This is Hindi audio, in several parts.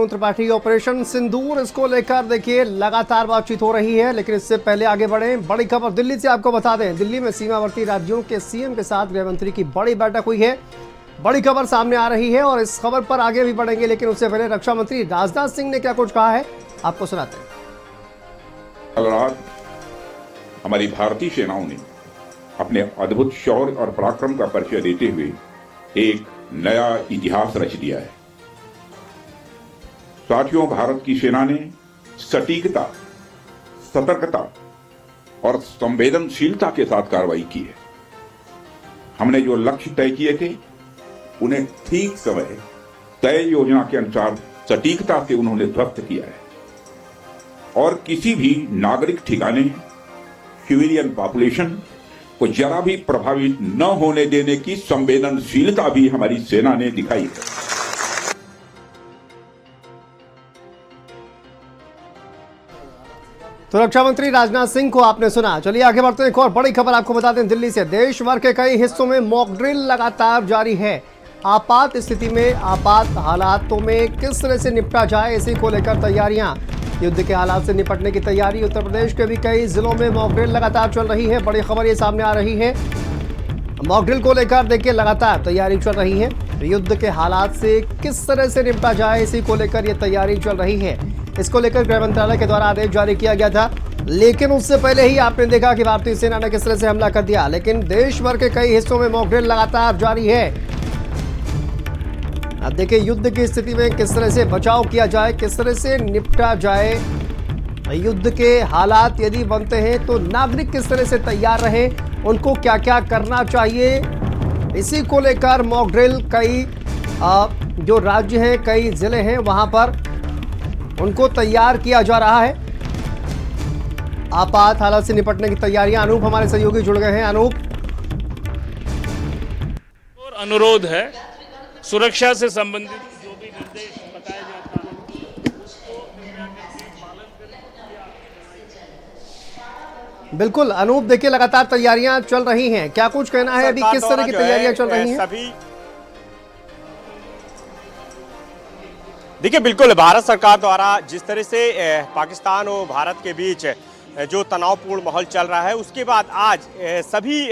त्रिपाठी ऑपरेशन सिंदूर, इसको लेकर देखिए लगातार बातचीत हो रही है। लेकिन इससे पहले आगे बढ़े, बड़ी खबर दिल्ली से आपको बता दें। दिल्ली में सीमावर्ती राज्यों के सीएम के साथ गृह मंत्री की बड़ी बैठक हुई है। बड़ी खबर सामने आ रही है और इस खबर पर आगे भी बढ़ेंगे। लेकिन उससे पहले रक्षा मंत्री राजनाथ सिंह ने क्या कुछ कहा है, आपको सुनाते हैं। कल रात हमारी भारतीय सेनाओं ने अपने अद्भुत शौर्य और पराक्रम का परिचय देते हुए एक नया इतिहास रच दिया है। साथियों, भारत की सेना ने सटीकता, सतर्कता और संवेदनशीलता के साथ कार्रवाई की है। हमने जो लक्ष्य तय किए थे उन्हें ठीक समय तय योजना के अनुसार सटीकता से उन्होंने ध्वस्त किया है और किसी भी नागरिक ठिकाने, सिविलियन पॉपुलेशन को जरा भी प्रभावित न होने देने की संवेदनशीलता भी हमारी सेना ने दिखाई है। तो रक्षा मंत्री राजनाथ सिंह को आपने सुना। चलिए आगे बढ़ते हैं। एक और बड़ी खबर आपको बता दें। दिल्ली से देश भर के कई हिस्सों में मॉक ड्रिल लगातार जारी है। आपात स्थिति में, आपात हालातों में किस तरह से निपटा जाए, इसी को लेकर तैयारियां। युद्ध के हालात से निपटने की तैयारी। उत्तर प्रदेश के भी कई जिलों में मॉक ड्रिल लगातार चल रही है। बड़ी खबर ये सामने आ रही है। मॉक ड्रिल को लेकर देखिए लगातार तैयारी चल रही है। युद्ध के हालात से किस तरह से निपटा जाए, इसी को लेकर ये तैयारी चल रही है। इसको लेकर गृह मंत्रालय के द्वारा आदेश जारी किया गया था। लेकिन उससे पहले ही आपने देखा कि भारतीय सेना ने किस तरह से हमला कर दिया। लेकिन देश भर के कई हिस्सों में मॉक ड्रिल लगातार जारी है। अब देखिए युद्ध की स्थिति में किस तरह से बचाव किया जाए, किस तरह से निपटा जाए। युद्ध के हालात यदि बनते हैं तो नागरिक किस तरह से तैयार रहे, उनको क्या क्या करना चाहिए, इसी को लेकर मॉक ड्रिल कई जो राज्य हैं, कई जिले हैं, वहां पर उनको तैयार किया जा रहा है। आपात हालात से निपटने की तैयारियां। अनूप हमारे सहयोगी जुड़ गए हैं। अनूप, और अनुरोध है सुरक्षा से संबंधित जो भी निर्देश बताया जाता है उसको पालन करें। बिल्कुल अनूप, देखिए लगातार तैयारियां चल रही हैं। क्या कुछ कहना है अभी, किस तरह की तैयारियां चल रही हैं? देखिए, बिल्कुल भारत सरकार द्वारा जिस तरह से पाकिस्तान और भारत के बीच जो तनावपूर्ण माहौल चल रहा है, उसके बाद आज सभी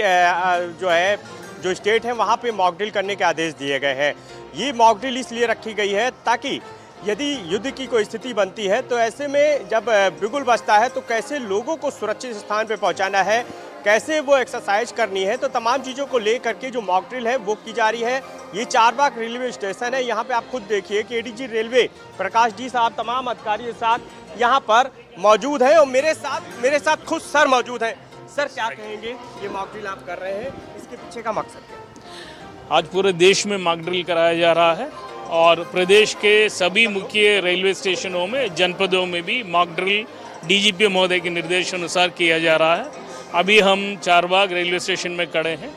जो स्टेट हैं वहाँ पे मॉक ड्रिल करने के आदेश दिए गए हैं। ये मॉक ड्रिल इसलिए रखी गई है ताकि यदि युद्ध की कोई स्थिति बनती है तो ऐसे में जब बिगुल बजता है तो कैसे लोगों को सुरक्षित स्थान पे पहुंचाना है, कैसे वो एक्सरसाइज करनी है, तो तमाम चीज़ों को लेकर के जो मॉक ड्रिल है वो की जा रही है। ये चारबाग रेलवे स्टेशन है। यहाँ पे आप खुद देखिए कि एडीजी रेलवे प्रकाश जी साहब तमाम अधिकारी के साथ यहाँ पर मौजूद हैं और मेरे साथ खुद सर मौजूद हैं। सर, क्या कहेंगे, ये मॉक ड्रिल आप कर रहे हैं, इसके पीछे का मकसद क्या है? आज पूरे देश में मॉक ड्रिल कराया जा रहा है और प्रदेश के सभी मुख्य रेलवे स्टेशनों में, जनपदों में भी मॉक ड्रिल डीजीपी महोदय के निर्देशानुसार किया जा रहा है। अभी हम चारबाग रेलवे स्टेशन में खड़े हैं।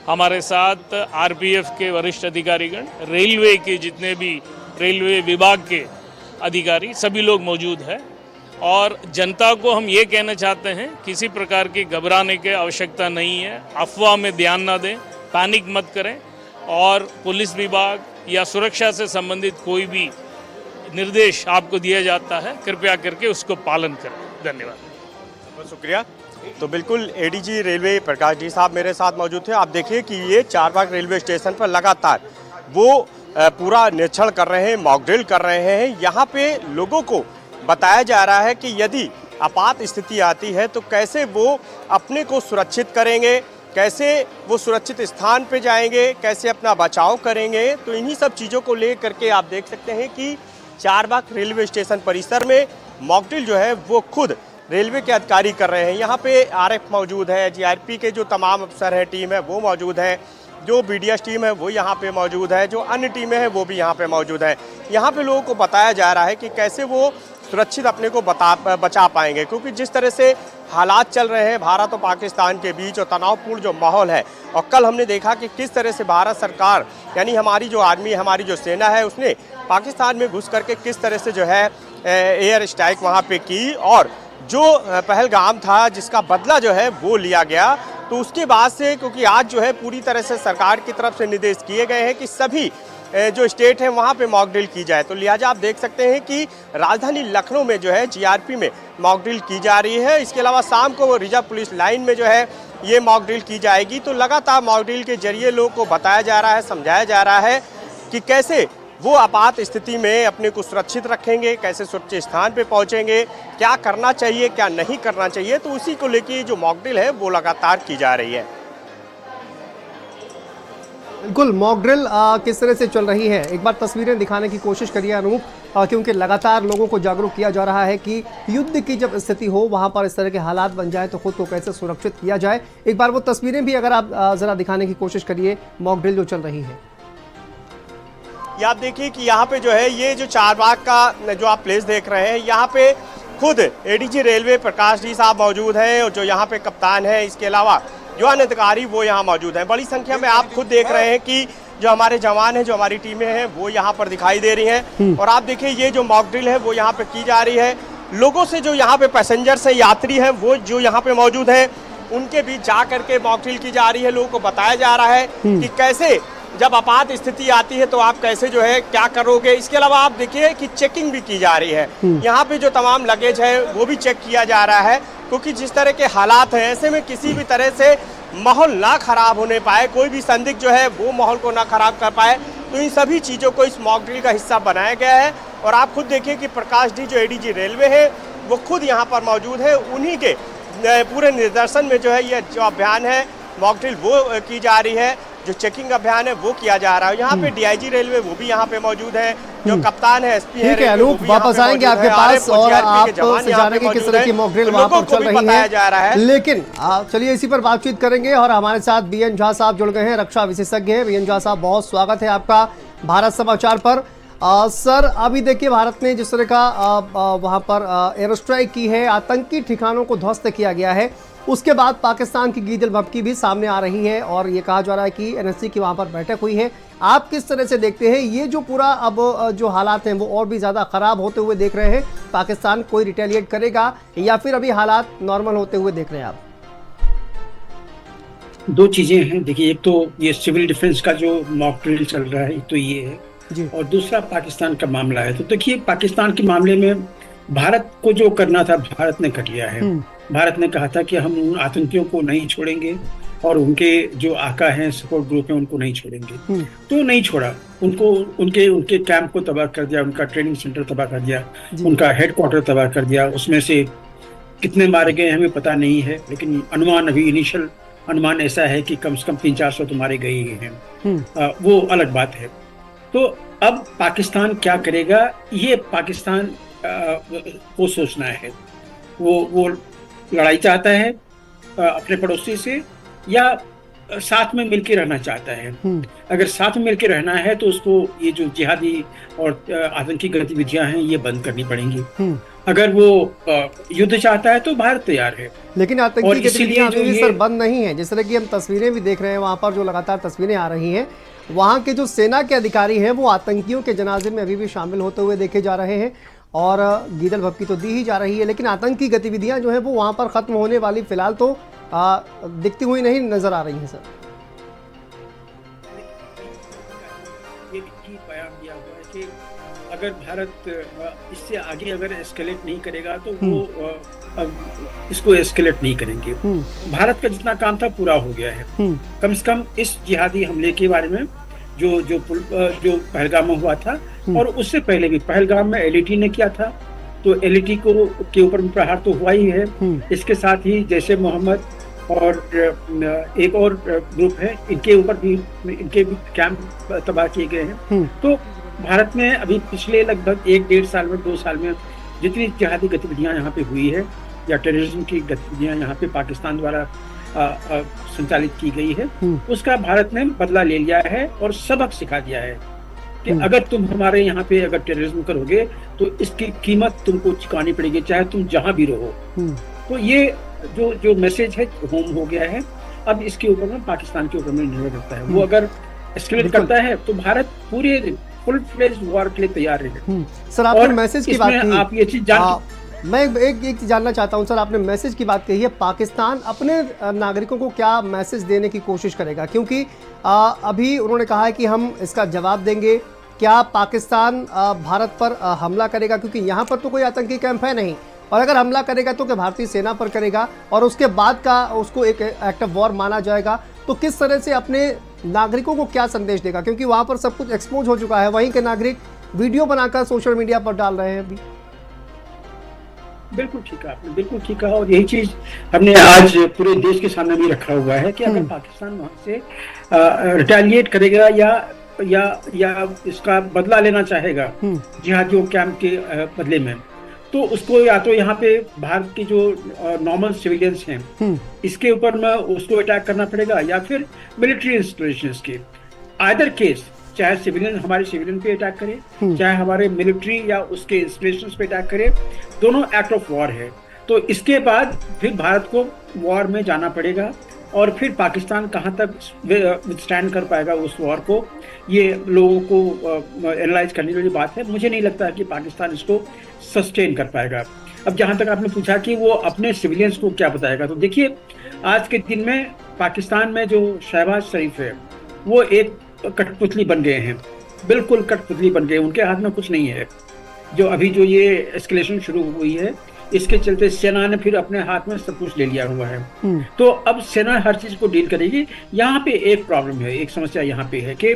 हमारे साथ आरपीएफ के वरिष्ठ अधिकारीगण, रेलवे के जितने भी रेलवे विभाग के अधिकारी, सभी लोग मौजूद हैं। और जनता को हम ये कहना चाहते हैं, किसी प्रकार की घबराने की आवश्यकता नहीं है। अफवाह में ध्यान ना दें, पैनिक मत करें और पुलिस विभाग या सुरक्षा से संबंधित कोई भी निर्देश आपको दिया जाता है, कृपया करके उसको पालन करें। धन्यवाद। बहुत शुक्रिया। तो बिल्कुल एडीजी रेलवे प्रकाश जी साहब मेरे साथ मौजूद थे। आप देखिए कि ये चारबाग रेलवे स्टेशन पर लगातार वो पूरा निरीक्षण कर रहे हैं, मॉक ड्रिल कर रहे हैं। यहाँ पे लोगों को बताया जा रहा है कि यदि आपात स्थिति आती है तो कैसे वो अपने को सुरक्षित करेंगे, कैसे वो सुरक्षित स्थान पे जाएंगे, कैसे अपना बचाव करेंगे। तो इन्हीं सब चीज़ों को लेकर के आप देख सकते हैं कि चारबाग रेलवे स्टेशन परिसर में मॉक ड्रिल जो है वो खुद रेलवे के अधिकारी कर रहे हैं। यहाँ पे आरएफ मौजूद है, जीआरपी के जो तमाम अफसर हैं, टीम है वो मौजूद है, जो बीडीएस टीम है वो यहाँ पे मौजूद है, जो अन्य टीमें हैं वो भी यहाँ पे मौजूद है। यहाँ पे लोगों को बताया जा रहा है कि कैसे वो सुरक्षित अपने को बचा पाएंगे, क्योंकि जिस तरह से हालात चल रहे हैं भारत और पाकिस्तान के बीच और तनावपूर्ण जो माहौल है, और कल हमने देखा कि किस तरह से भारत सरकार यानी हमारी जो आर्मी, हमारी जो सेना है, उसने पाकिस्तान में घुस करके किस तरह से जो है एयर स्ट्राइक वहाँ पे की और जो पहलगाम था जिसका बदला जो है वो लिया गया। तो उसके बाद से क्योंकि आज जो है पूरी तरह से सरकार की तरफ से निर्देश किए गए हैं कि सभी जो स्टेट है वहाँ पे मॉक ड्रिल की जाए। तो लिहाजा आप देख सकते हैं कि राजधानी लखनऊ में जो है जीआरपी में मॉक ड्रिल की जा रही है। इसके अलावा शाम को रिजर्व पुलिस लाइन में जो है ये मॉक ड्रिल की जाएगी। तो लगातार मॉक ड्रिल के जरिए लोगों को बताया जा रहा है, समझाया जा रहा है कि कैसे वो आपात स्थिति में अपने को सुरक्षित रखेंगे, कैसे सुरक्षित स्थान पे पहुंचेंगे, क्या करना चाहिए क्या नहीं करना चाहिए। तो उसी को लेकर जो मॉक ड्रिल है वो लगातार की जा रही है। बिल्कुल, मॉक ड्रिल किस तरह से चल रही है एक बार तस्वीरें दिखाने की कोशिश करिए अनूप, क्योंकि लगातार लोगों को जागरूक किया जा रहा है कि युद्ध की जब स्थिति हो वहां पर इस तरह के हालात बन जाए तो खुद को कैसे सुरक्षित किया जाए। एक बार वो तस्वीरें भी अगर आप जरा दिखाने की कोशिश करिए, मॉक ड्रिल जो चल रही है। ये आप देखिए कि यहाँ पे जो है ये जो चारबाग का जो आप प्लेस देख रहे हैं, यहाँ पे खुद एडीजी रेलवे प्रकाश जी साहब मौजूद हैं और जो यहाँ पे कप्तान है, इसके अलावा जो अन्य अधिकारी वो यहाँ मौजूद हैं। बड़ी संख्या में आप खुद देख रहे हैं कि जो हमारे जवान हैं, जो हमारी टीमें हैं वो यहाँ पर दिखाई दे रही हैं। और आप देखिए ये जो मॉक ड्रिल है वो यहाँ पे की जा रही है। लोगों से जो यहाँ पे पैसेंजर्स हैं, यात्री हैं, वो जो यहाँ पे मौजूद हैं उनके बीच जा करके मॉक ड्रिल की जा रही है। लोगों को बताया जा रहा है कि कैसे जब आपात स्थिति आती है तो आप कैसे जो है क्या करोगे। इसके अलावा आप देखिए कि चेकिंग भी की जा रही है। यहाँ पे जो तमाम लगेज है वो भी चेक किया जा रहा है, क्योंकि जिस तरह के हालात हैं ऐसे में किसी भी तरह से माहौल ना खराब होने पाए, कोई भी संदिग्ध जो है वो माहौल को ना खराब कर पाए। तो इन सभी चीज़ों को इस मॉक ड्रिल का हिस्सा बनाया गया है। और आप खुद देखिए कि प्रकाश जी जो एडीजी रेलवे है वो खुद यहाँ पर मौजूद है। उन्हीं के पूरे निर्देशन में जो है ये जो अभियान है मॉक ड्रिल वो की जा रही है, जो चेकिंग अभियान है वो किया जा रहा है। यहाँ पे डीआईजी रेलवे वो भी यहाँ पे मौजूद है, जो कप्तान है एसपी है। ठीक है अनूप, वापस आएंगे आपके पास और आपसे जानेंगे किस तरह की मॉक ड्रिल वहां पर चल रही है। लेकिन चलिए इसी पर बातचीत करेंगे और हमारे साथ बीएन झा साहब जुड़ गए हैं, रक्षा विशेषज्ञ हैं। बीएन झा साहब, बहुत स्वागत है आपका भारत समाचार पर। सर, अभी देखिए भारत ने जिस तरह का वहां पर एयर स्ट्राइक की है, आतंकी ठिकानों को ध्वस्त किया गया है, उसके बाद पाकिस्तान की गीदड़ भभकी भी सामने आ रही है और ये कहा जा रहा है कि एनएसजी की वहां पर बैठक हुई है। आप किस तरह से देखते हैं ये जो पूरा अब जो हालात हैं वो और भी ज़्यादा ख़राब होते हुए देख रहे हैं? पाकिस्तान कोई रिटेलिएट करेगा या फिर अभी हालात नॉर्मल होते हुए देख रहे हैं आप? दो चीज़ें हैं। देखिए, एक तो ये सिविल डिफेंस का जो मॉक ड्रिल चल रहा है तो ये है जी, और दूसरा पाकिस्तान का मामला है। तो देखिए, पाकिस्तान के मामले में भारत को जो करना था भारत ने कर लिया है। भारत ने कहा था कि हम उन आतंकियों को नहीं छोड़ेंगे और उनके जो आका हैं, सपोर्ट ग्रुप हैं, उनको नहीं छोड़ेंगे। तो नहीं छोड़ा उनको, उनके कैंप को तबाह कर दिया, उनका ट्रेनिंग सेंटर तबाह कर दिया, उनका हेडक्वार्टर तबाह कर दिया। उसमें से कितने मारे गए हमें पता नहीं है, लेकिन अनुमान अभी इनिशियल अनुमान ऐसा है कि कम से कम 300-400 तो मारे गए ही हैं। वो अलग बात है। तो अब पाकिस्तान क्या करेगा, ये पाकिस्तान को सोचना है। वो लड़ाई चाहता है अपने पड़ोसी से या साथ में मिलकर रहना चाहता है। अगर साथ में मिलकर रहना है तो उसको ये जो जिहादी और आतंकी गतिविधियां हैं ये बंद करनी पड़ेंगी। अगर वो युद्ध चाहता है तो भारत तैयार है। लेकिन आतंकी गतिविधियां अभी भी सर बंद नहीं है। जिस तरह की हम तस्वीरें भी देख रहे हैं, वहां पर जो लगातार तस्वीरें आ रही हैं, वहां के जो सेना के अधिकारी हैं वो आतंकियों के जनाजे में अभी भी शामिल होते हुए देखे जा रहे हैं और गीदड़ भभकी तो दी ही जा रही है, लेकिन आतंकी गतिविधियां जो है वो वहां पर खत्म होने वाली फिलहाल तो दिखती हुई नहीं नजर आ रही हैं। सर, ये भी बयान दिया हुआ है कि अगर भारत इससे आगे अगर एस्केलेट नहीं करेगा तो वो इसको एस्केलेट नहीं करेंगे। भारत का जितना काम था पूरा हो गया है। कम से कम इस जिहादी हमले के बारे में जो पहलगाम में हुआ था और उससे पहले भी पहलगाम में एलईटी ने किया था, तो एलईटी के ऊपर भी प्रहार तो हुआ ही है। इसके साथ ही जैसे मोहम्मद और एक और ग्रुप है, इनके ऊपर भी इनके भी कैंप तबाह किए गए हैं। तो भारत में अभी पिछले लगभग 1-1.5 साल में 2 साल में जितनी जिहादी गतिविधियां यहाँ पे हुई है या टेररिज्म की गतिविधियां यहाँ पे पाकिस्तान द्वारा संचालित की गई है, उसका भारत ने बदला ले लिया है और सबक सिखा दिया है कि अगर तुम हमारे यहाँ पे अगर टेररिज्म करोगे तो इसकी कीमत तुमको चुकानी पड़ेगी, चाहे तुम जहां भी रहो। तो ये जो मैसेज है होम हो गया है। अब इसके ऊपर में पाकिस्तान के ऊपर में निर्भर करता है। वो अगर एस्केलेट करता है तो भारत पूरे फुल फ्लेज्ड वॉर के लिए तैयार है। सर, आपने मैसेज की बात की, आप ये चीज मैं एक चीज जानना चाहता हूं सर, आपने मैसेज की बात कही है, पाकिस्तान अपने नागरिकों को क्या मैसेज देने की कोशिश करेगा? क्योंकि अभी उन्होंने कहा है कि हम इसका जवाब देंगे, क्या पाकिस्तान भारत पर हमला करेगा, क्योंकि यहाँ पर तो कोई आतंकी कैंप है नहीं, और अगर हमला करेगा तो क्या भारतीय सेना पर करेगा और उसके बाद का उसको एक एक्ट ऑफ वॉर माना जाएगा, तो किस तरह से अपने नागरिकों को क्या संदेश देगा, क्योंकि वहाँ पर सब कुछ एक्सपोज हो चुका है, वहीं के नागरिक वीडियो बनाकर सोशल मीडिया पर डाल रहे हैं अभी। बिल्कुल ठीक है, आपने बिल्कुल ठीक कहा, और यही चीज हमने आज पूरे देश के सामने भी रखा हुआ है कि अगर पाकिस्तान वहां से रिटेलिएट करेगा या इसका बदला लेना चाहेगा जिहादियों कैंप के बदले में, तो उसको या तो यहाँ पे भारत के जो नॉर्मल सिविलियंस हैं इसके ऊपर में उसको अटैक करना पड़ेगा, या फिर मिलिट्री इंस्टॉलेशंस के। आइदर केस, चाहे सिविलियन हमारे सिविलियन पे अटैक करे, चाहे हमारे मिलिट्री या उसके इंस्टॉलेशंस पे अटैक करे, दोनों एक्ट ऑफ वॉर है। तो इसके बाद फिर भारत को वॉर में जाना पड़ेगा, और फिर पाकिस्तान कहाँ तक विथस्टैंड कर पाएगा उस वॉर को, ये लोगों को एनालाइज करने वाली बात है। मुझे नहीं लगता है कि पाकिस्तान इसको सस्टेन कर पाएगा। अब जहाँ तक आपने पूछा कि वो अपने सिविलियंस को क्या बताएगा, तो देखिए आज के दिन में पाकिस्तान में जो शहबाज शरीफ है वो एक कठपुतली बन गए हैं, बिल्कुल कठपुतली बन गए, उनके हाथ में कुछ नहीं है। जो अभी जो ये एस्केलेशन शुरू हुई है इसके चलते सेना ने फिर अपने हाथ में सब कुछ ले लिया हुआ है। तो अब सेना हर चीज को डील करेगी। यहाँ पे एक प्रॉब्लम है, एक समस्या यहाँ पे है कि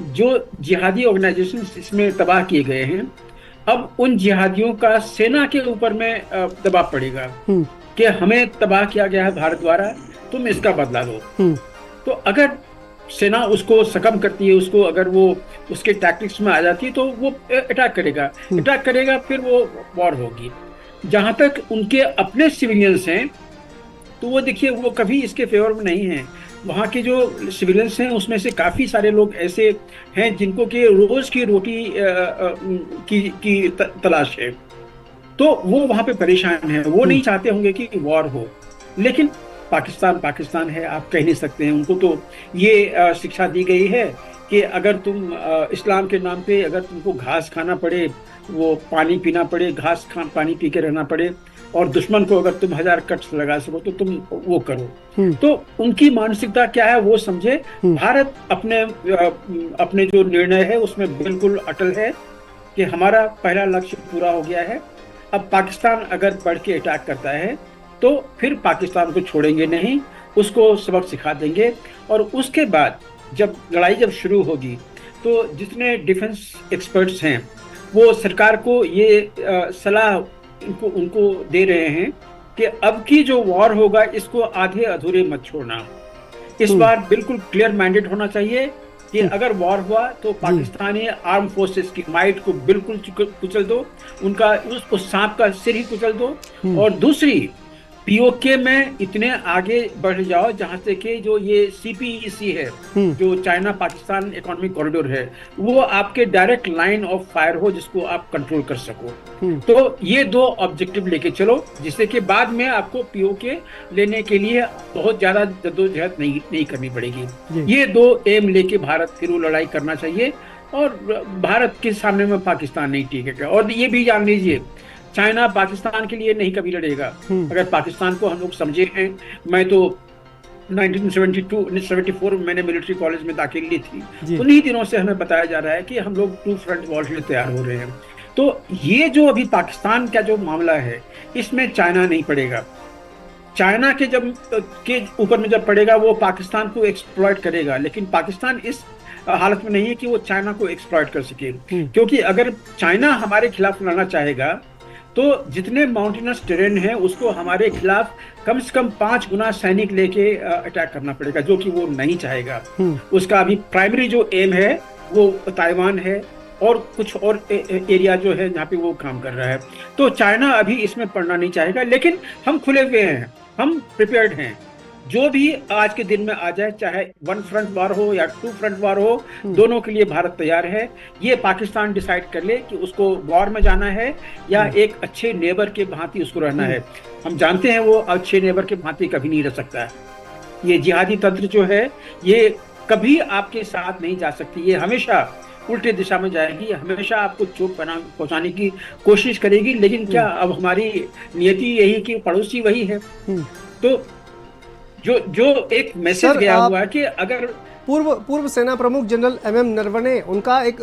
जो जिहादी ऑर्गेनाइजेशन इसमें तबाह किए गए हैं, अब उन जिहादियों का सेना के ऊपर में दबाव पड़ेगा कि हमें तबाह किया गया है भारत द्वारा, तुम इसका बदला दो। तो अगर सेना उसको सकम करती है, उसको अगर वो उसके टैक्टिक्स में आ जाती है, तो वो अटैक करेगा, फिर वो वॉर होगी। जहां तक उनके अपने सिविलियंस हैं तो वो देखिए वो कभी इसके फेवर में नहीं है। वहाँ के जो सिविलियंस हैं उसमें से काफ़ी सारे लोग ऐसे हैं जिनको कि रोज़ की रोटी की तलाश है, तो वो वहाँ पे परेशान है, वो नहीं चाहते होंगे कि वॉर हो। लेकिन पाकिस्तान है, आप कह नहीं सकते हैं। उनको तो ये शिक्षा दी गई है कि अगर तुम इस्लाम के नाम पे अगर तुमको घास खाना पड़े, वो पानी पीना पड़े, पानी पी के रहना पड़े, और दुश्मन को अगर तुम 1000 कट लगा सको तो तुम वो करो। तो उनकी मानसिकता क्या है वो समझे। भारत अपने जो निर्णय है उसमें बिल्कुल अटल है कि हमारा पहला लक्ष्य पूरा हो गया है। अब पाकिस्तान अगर बढ़ के अटैक करता है तो फिर पाकिस्तान को छोड़ेंगे नहीं, उसको सबक सिखा देंगे। और उसके बाद जब लड़ाई शुरू होगी तो जितने डिफेंस एक्सपर्ट्स हैं वो सरकार को ये सलाह उनको दे रहे हैं कि अब की जो वॉर होगा इसको आधे अधूरे मत छोड़ना। इस बार बिल्कुल क्लियर मैंडेट होना चाहिए कि अगर वॉर हुआ तो पाकिस्तानी आर्म फोर्सेस की माइट को बिल्कुल कुचल दो, उनका उस सांप का सिर ही कुचल दो। और दूसरी, पीओके में इतने आगे बढ़ जाओ जहां से कि जो ये सीपीईसी है, जो चाइना पाकिस्तान इकोनॉमिक कॉरिडोर है, वो आपके डायरेक्ट लाइन ऑफ फायर हो जिसको आप कंट्रोल कर सको। तो ये दो ऑब्जेक्टिव लेके चलो जिससे कि बाद में आपको पीओके लेने के लिए बहुत ज्यादा जद्दोजहद नहीं करनी पड़ेगी। ये दो एम लेके भारत फिर वो लड़ाई करना चाहिए, और भारत के सामने में पाकिस्तान नहीं टिकेगा। और ये भी जान लीजिए, चाइना पाकिस्तान के लिए नहीं कभी लड़ेगा। अगर पाकिस्तान को हम लोग समझे हैं, मैं तो 1974 में मैंने मिलिट्री कॉलेज में दाखिल ली थी, उन्हीं दिनों से हमें बताया जा रहा है कि हम लोग 2 फ्रंट वॉर के लिए तैयार हो रहे हैं। तो ये जो अभी पाकिस्तान का जो मामला है इसमें चाइना नहीं पड़ेगा। चाइना के ऊपर में जब पड़ेगा वो पाकिस्तान को एक्सप्लॉइट करेगा, लेकिन पाकिस्तान इस हालत में नहीं है कि वो चाइना को एक्सप्लॉइट कर सके। क्योंकि अगर चाइना हमारे खिलाफ लड़ना चाहेगा तो जितने माउंटेनस टेरेन है उसको हमारे खिलाफ कम से कम 5 गुना सैनिक लेके अटैक करना पड़ेगा, जो कि वो नहीं चाहेगा। उसका अभी प्राइमरी जो एम है वो ताइवान है और कुछ और एरिया जो है जहाँ पे वो काम कर रहा है। तो चाइना अभी इसमें पड़ना नहीं चाहेगा, लेकिन हम खुले हुए हैं, हम प्रिपेयर्ड हैं। जो भी आज के दिन में आ जाए, चाहे 1 फ्रंट वार हो या 2 फ्रंट वार हो, दोनों के लिए भारत तैयार है। ये पाकिस्तान डिसाइड कर ले कि उसको वॉर में जाना है या एक अच्छे नेबर के भांति उसको रहना है। हम जानते हैं वो अच्छे नेबर के भांति कभी नहीं रह सकता है। ये जिहादी तंत्र जो है ये कभी आपके साथ नहीं जा सकती, ये हमेशा उल्टे दिशा में जाएगी, हमेशा आपको चोट पहुंचाने की कोशिश करेगी। लेकिन क्या अब हमारी नियति यही कि पड़ोसी वही है। तो जो एक मैसेज गया हुआ है कि अगर पूर्व सेना प्रमुख जनरल एमएम नरवणे, उनका एक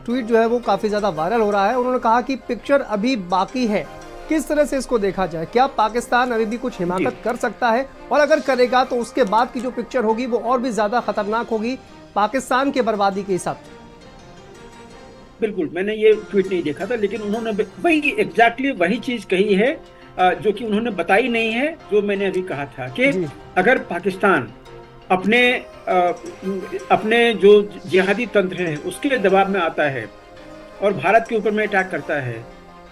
ट्वीट जो है वो काफी ज्यादा वायरल हो रहा है। उन्होंने कहा कि पिक्चर अभी बाकी है। किस तरह से इसको देखा जाए? क्या पाकिस्तान अभी भी कुछ हिमाकत कर सकता है, और अगर करेगा तो उसके बाद की जो पिक्चर होगी वो और भी ज्यादा खतरनाक होगी पाकिस्तान के बर्बादी के हिसाब से? बिल्कुल, मैंने ये ट्वीट नहीं देखा था, लेकिन उन्होंने वही एग्जैक्टली वही चीज कही है जो कि उन्होंने बताई नहीं है, जो मैंने अभी कहा था कि अगर पाकिस्तान अपने जो जिहादी तंत्र है उसके दबाव में आता है और भारत के ऊपर में अटैक करता है,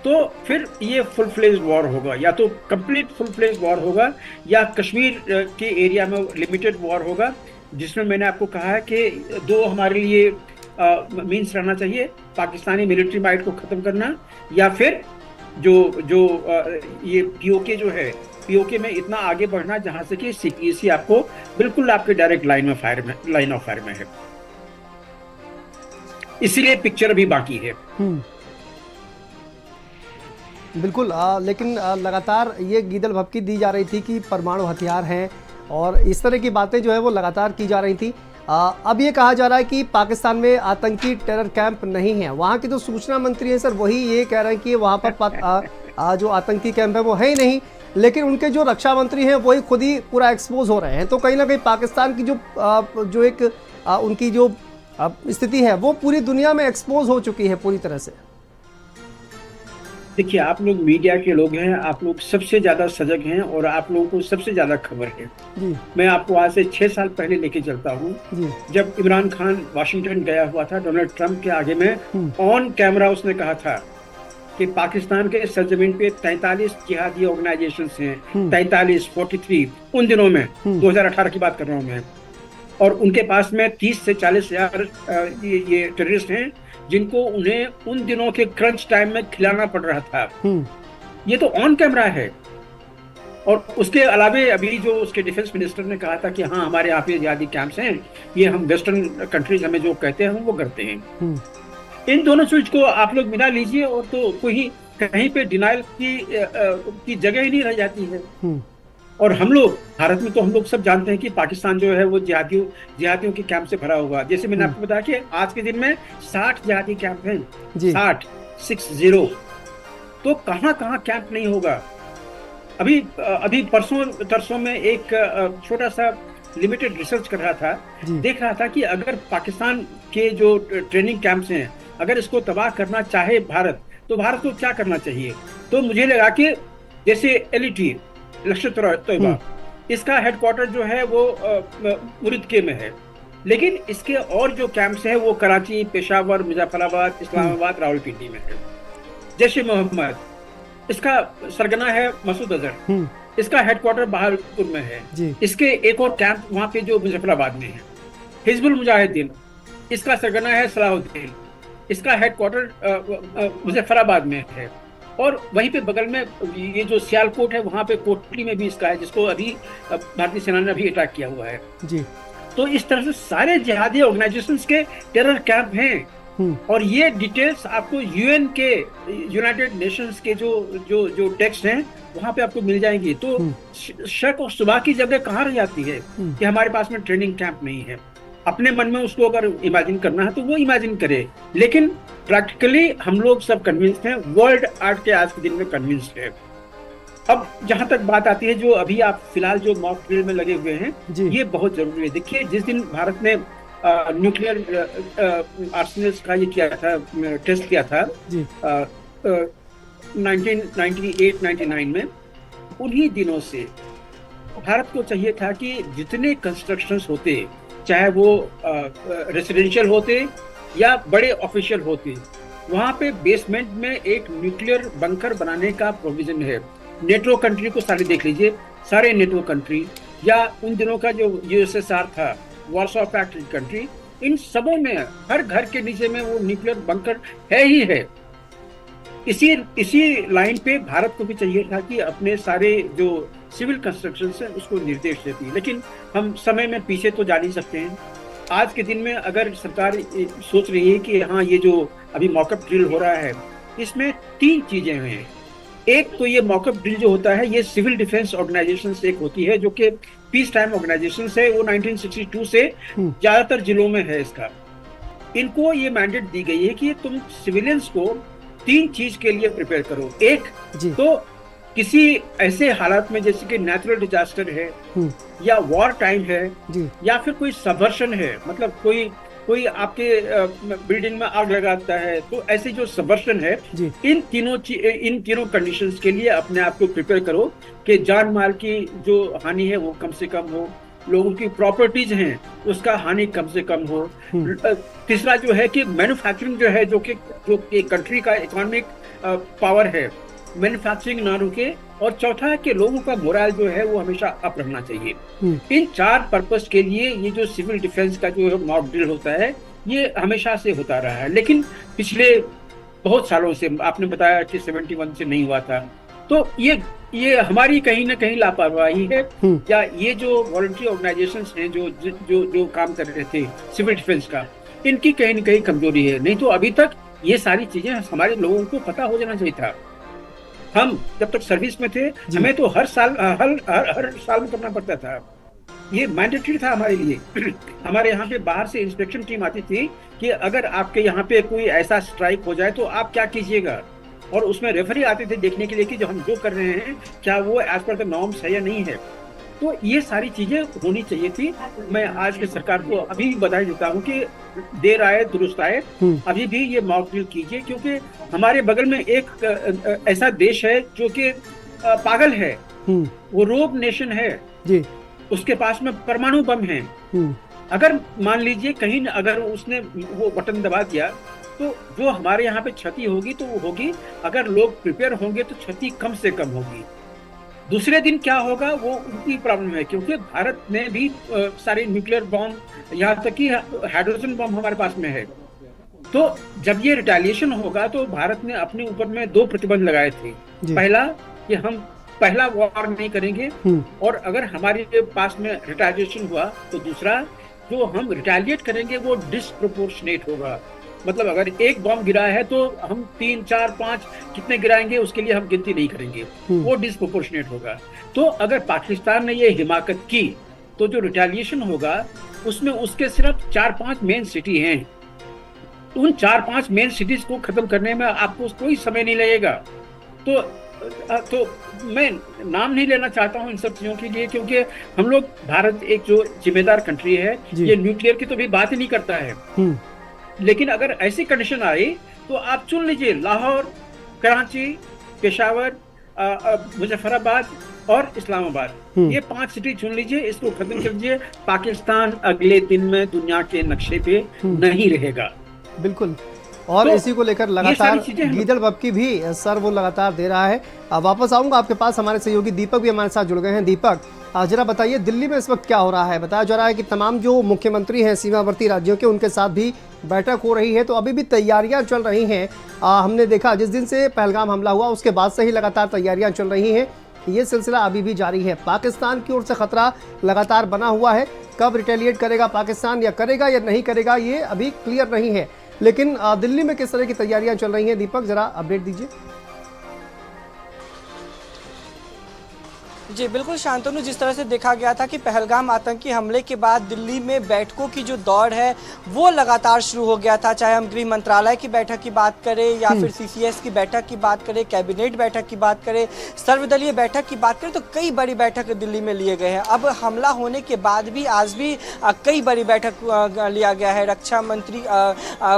तो फिर ये फुल फ्लेज वॉर होगा, या तो कंप्लीट फुल फ्लेज वॉर होगा या कश्मीर के एरिया में लिमिटेड वॉर होगा, जिसमें मैंने आपको कहा है कि दो हमारे लिए मीन्स रहना चाहिए, पाकिस्तानी मिलिट्री माइट को खत्म करना, या फिर ये पीओके जो है, पीओके में इतना आगे बढ़ना जहां से कि सीपीएसी आपको बिल्कुल आपके डायरेक्ट लाइन ऑफ फायर में है। इसीलिए पिक्चर अभी बाकी है। बिल्कुल, लेकिन लगातार ये गीदड़ भभकी दी जा रही थी कि परमाणु हथियार हैं, और इस तरह की बातें जो है वो लगातार की जा रही थी। अब ये कहा जा रहा है कि पाकिस्तान में आतंकी टेरर कैंप नहीं है। वहाँ के जो सूचना मंत्री हैं सर, वही ये कह रहे हैं कि वहाँ पर जो आतंकी कैंप है वो है ही नहीं, लेकिन उनके जो रक्षा मंत्री हैं वही खुद ही पूरा एक्सपोज हो रहे हैं। तो कहीं ना कहीं पाकिस्तान की जो एक उनकी जो स्थिति है वो पूरी दुनिया में एक्सपोज हो चुकी है पूरी तरह से। देखिए, आप लोग मीडिया के लोग हैं, आप लोग सबसे ज्यादा सजग हैं और आप लोगों को सबसे ज्यादा खबर है। मैं आपको आज से 6 साल पहले लेके चलता हूँ, जब इमरान खान वाशिंगटन गया हुआ था डोनाल्ड ट्रंप के आगे में, ऑन कैमरा उसने कहा था कि पाकिस्तान के सरजमीन पे 43 जिहादी ऑर्गेनाइजेशंस हैं, 43 उन दिनों में, 2018 की बात कर रहा हूँ मैं, और उनके पास में 30 से 40 हजार ये टेररिस्ट हैं जिनको उन्हें उन दिनों के क्रंच टाइम में खिलाना पड़ रहा था। ये तो ऑन कैमरा है। और उसके अलावे अभी जो उसके डिफेंस मिनिस्टर ने कहा था कि हाँ, हमारे यहाँ पे जिहादी कैंप्स हैं, ये हम वेस्टर्न कंट्रीज हमें जो कहते हैं हम वो करते हैं। इन दोनों चीज को आप लोग मिला लीजिए और तो कोई कहीं पे डिनाइल की जगह ही नहीं रह जाती है। और हम लोग भारत में तो हम लोग सब जानते हैं कि पाकिस्तान जो है वो जिहादियों के कैंप से भरा हुआ। जैसे मैंने आपको बताया कि आज के दिन में 60 जिहादी कैंप हैं, 60। तो कहाँ कैंप नहीं होगा। अभी परसों में एक छोटा सा लिमिटेड रिसर्च कर रहा था, देख रहा था कि अगर पाकिस्तान के जो ट्रेनिंग कैंप्स हैं, अगर इसको तबाह करना चाहे भारत, तो भारत को क्या करना चाहिए। तो मुझे लगा कि जैसे LET लश्कर तैयबा, इसका हेडक्वार्टर जो है वो मुरिदके में है, लेकिन इसके और जो कैंप्स हैं वो कराची, पेशावर, मुजफ्फराबाद, इस्लामाबाद, रावलपिंडी में है। जैश ए मोहम्मद, इसका सरगना है मसूद अजहर, इसका हेडक्वार्टर बहावलपुर में है। इसके एक और कैंप वहाँ पे जो मुजफ्फराबाद में है। हिजबुल मुजाहिदीन, इसका सरगना है सलाहुद्दीन, इसका हेडक्वार्टर मुजफ्फराबाद में है। और वहीं पे बगल में ये जो सियालकोट है, वहाँ पे कोटली में भी इसका है, जिसको अभी भारतीय सेना ने अभी अटैक किया हुआ है। तो इस तरह से सारे जिहादी ऑर्गेनाइजेशंस के टेरर कैंप हैं। और ये डिटेल्स आपको UN के, यूनाइटेड नेशंस के जो टेक्स्ट हैं वहाँ पे आपको मिल जाएंगी। तो शक और सुबह की जगह कहाँ रह जाती है कि हमारे पास में ट्रेनिंग कैंप नहीं है। अपने मन में उसको अगर इमेजिन करना है तो वो इमेजिन करे, लेकिन प्रैक्टिकली हम लोग सब कन्विंस्ड हैं, वर्ल्ड आर्ट के आज के दिन में कन्विंस्ड है। अब जहां तक बात आती है, जो अभी आप फिलहाल जो मॉक ड्रिल में लगे हुए हैं, ये बहुत जरूरी है। देखिए, जिस दिन भारत ने न्यूक्लियर आर्सेनल्स का ये किया था, टेस्ट किया था 1998-99 में, उन्हीं दिनों से भारत को चाहिए था कि जितने कंस्ट्रक्शंस होते, चाहे वो रेसिडेंशियल होते या बड़े ऑफिशियल होते, वहाँ पे बेसमेंट में एक न्यूक्लियर बंकर बनाने का प्रोविजन है। नेटो कंट्री को सारे देख लीजिए, सारे नेटो कंट्री या उन दिनों का जो USSR था, वार्सो पैक्ट कंट्री, इन सबों में हर घर के नीचे में वो न्यूक्लियर बंकर है ही है। इसी लाइन पे भारत को भी चाहिए था कि अपने सारे जो सिविल कंस्ट्रक्शन है उसको निर्देश देती है, लेकिन हम समय में पीछे तो जा नहीं सकते हैं। आज के दिन में अगर सरकार सोच रही है कि हाँ, ये जो अभी मॉकअप ड्रिल हो रहा है, इसमें 3 चीजें हैं। एक तो ये मॉकअप ड्रिल जो होता है, ये सिविल डिफेंस ऑर्गेनाइजेशन से एक होती है, जो कि पीस टाइम ऑर्गेनाइजेशन है, वो 1962 से ज्यादातर जिलों में है इसका। इनको ये मैंडेट दी गई है कि तुम सिविलियंस को 3 चीज के लिए प्रिपेयर करो। एक तो किसी ऐसे हालात में जैसे कि नेचुरल डिजास्टर है या वॉर टाइम है या फिर कोई सबवर्शन है, मतलब कोई आपके बिल्डिंग में आग लगाता है, तो ऐसे जो सबवर्शन है, इन तीनों कंडीशंस के लिए अपने आप को प्रिपेयर करो कि जान माल की जो हानि है वो कम से कम हो, लोगों की प्रॉपर्टीज हैं उसका हानि कम से कम हो। तीसरा जो है कि मैन्युफैक्चरिंग जो है, जो कि कंट्री का इकोनॉमिक पावर है, मैन्युफैक्चरिंग ना रुके। और चौथा है कि लोगों का मोरल जो है वो हमेशा अप रहना चाहिए। इन 4 पर्पस के लिए ये जो सिविल डिफेंस का जो मॉक ड्रिल होता है, ये हमेशा से होता रहा है, लेकिन पिछले बहुत सालों से, आपने बताया कि 71 से नहीं हुआ था, तो ये हमारी कहीं ना कहीं लापरवाही है, या ये जो वॉलंटरी ऑर्गेनाइजेशंस हैं जो काम कर रहे थे सिविल डिफेंस का, इनकी कहीं ना कहीं कमजोरी है। नहीं तो अभी तक ये सारी चीजें हमारे लोगों को पता हो जाना चाहिए था। हम जब तक सर्विस में थे, हमें तो हर साल में करना पड़ता था, ये मैंडेटरी था हमारे लिए। हमारे यहाँ पे बाहर से इंस्पेक्शन टीम आती थी कि अगर आपके यहाँ पे कोई ऐसा स्ट्राइक हो जाए तो आप क्या कीजिएगा, और उसमें रेफरी आते थे देखने के लिए कि जो हम जो कर रहे हैं क्या वो एज पर द नॉर्म्स है या नहीं है। तो ये सारी चीजें होनी चाहिए थी। मैं आज के सरकार को अभी भी बधाई देता हूँ कि देर आए दुरुस्त आए, अभी भी ये मॉक ड्रिल कीजिए, क्योंकि हमारे बगल में एक ऐसा देश है जो कि पागल है, वो रोग नेशन है जी। उसके पास में परमाणु बम है। अगर मान लीजिए कहीं अगर उसने वो बटन दबा दिया तो जो हमारे यहाँ पे क्षति होगी तो वो होगी, अगर लोग प्रिपेयर होंगे तो क्षति कम से कम होगी। दूसरे दिन क्या होगा वो उनकी प्रॉब्लम है, क्योंकि भारत में भी सारे न्यूक्लियर बॉम्ब, यहाँ तक कि हाइड्रोजन बॉम्ब हमारे पास में है। तो जब ये रिटेलिएशन होगा तो भारत ने अपने ऊपर में 2 प्रतिबंध लगाए थे। पहला कि हम पहला वॉर नहीं करेंगे, और अगर हमारे पास में रिटेलिएशन हुआ तो दूसरा जो हम रिटेलिएट करेंगे वो डिस्प्रोपोर्शनेट होगा। मतलब अगर एक बॉम्ब गिरा है तो हम 3, 4, 5 कितने गिराएंगे उसके लिए हम गिनती नहीं करेंगे, वो डिस्प्रोपोर्शनेट होगा। तो अगर पाकिस्तान ने ये हिमाकत की तो जो रिटेलिएशन होगा उसमें उसके सिर्फ 4-5 मेन सिटी हैं, उन 4-5 मेन सिटीज को खत्म करने में आपको कोई समय नहीं लगेगा। तो मैं नाम नहीं लेना चाहता हूँ इन सब चीजों के लिए, क्योंकि हम लोग, भारत एक जो जिम्मेदार कंट्री है, ये न्यूक्लियर की तो भी बात ही नहीं करता है। लेकिन अगर ऐसी कंडीशन आई तो आप चुन लीजिए, लाहौर, कराची, पेशावर, मुजफ्फराबाद और इस्लामाबाद, ये 5 सिटी चुन लीजिए, इसको खत्म कर दीजिए। पाकिस्तान अगले दिन में दुनिया के नक्शे पे नहीं रहेगा। बिल्कुल। और तो इसी को लेकर लगातार गीदड़ बप्पी भी सर वो लगातार दे रहा है। वापस आऊंगा आपके पास, हमारे सहयोगी दीपक भी हमारे साथ जुड़ गए हैं। दीपक, जरा बताइए दिल्ली में इस वक्त क्या हो रहा है? बताया जा रहा है कि तमाम जो मुख्यमंत्री हैं सीमावर्ती राज्यों के, उनके साथ भी बैठक हो रही है, तो अभी भी तैयारियां चल रही हैं। हमने देखा जिस दिन से पहलगाम हमला हुआ उसके बाद से ही लगातार तैयारियां चल रही हैं, ये सिलसिला अभी भी जारी है। पाकिस्तान की ओर से खतरा लगातार बना हुआ है, कब रिटेलिएट करेगा पाकिस्तान, या करेगा या नहीं करेगा ये अभी क्लियर नहीं है। लेकिन दिल्ली में किस तरह की तैयारियां चल रही हैं, दीपक जरा अपडेट दीजिए। जी बिल्कुल शांतनु, जिस तरह से देखा गया था कि पहलगाम आतंकी हमले के बाद दिल्ली में बैठकों की जो दौड़ है वो लगातार शुरू हो गया था। चाहे हम गृह मंत्रालय की बैठक की बात करें या फिर सीसीएस की बैठक की बात करें, कैबिनेट बैठक की बात करें, सर्वदलीय बैठक की बात करें, तो कई बड़ी बैठक दिल्ली में लिए गए हैं। अब हमला होने के बाद भी आज भी कई बड़ी बैठक लिया गया है। रक्षा मंत्री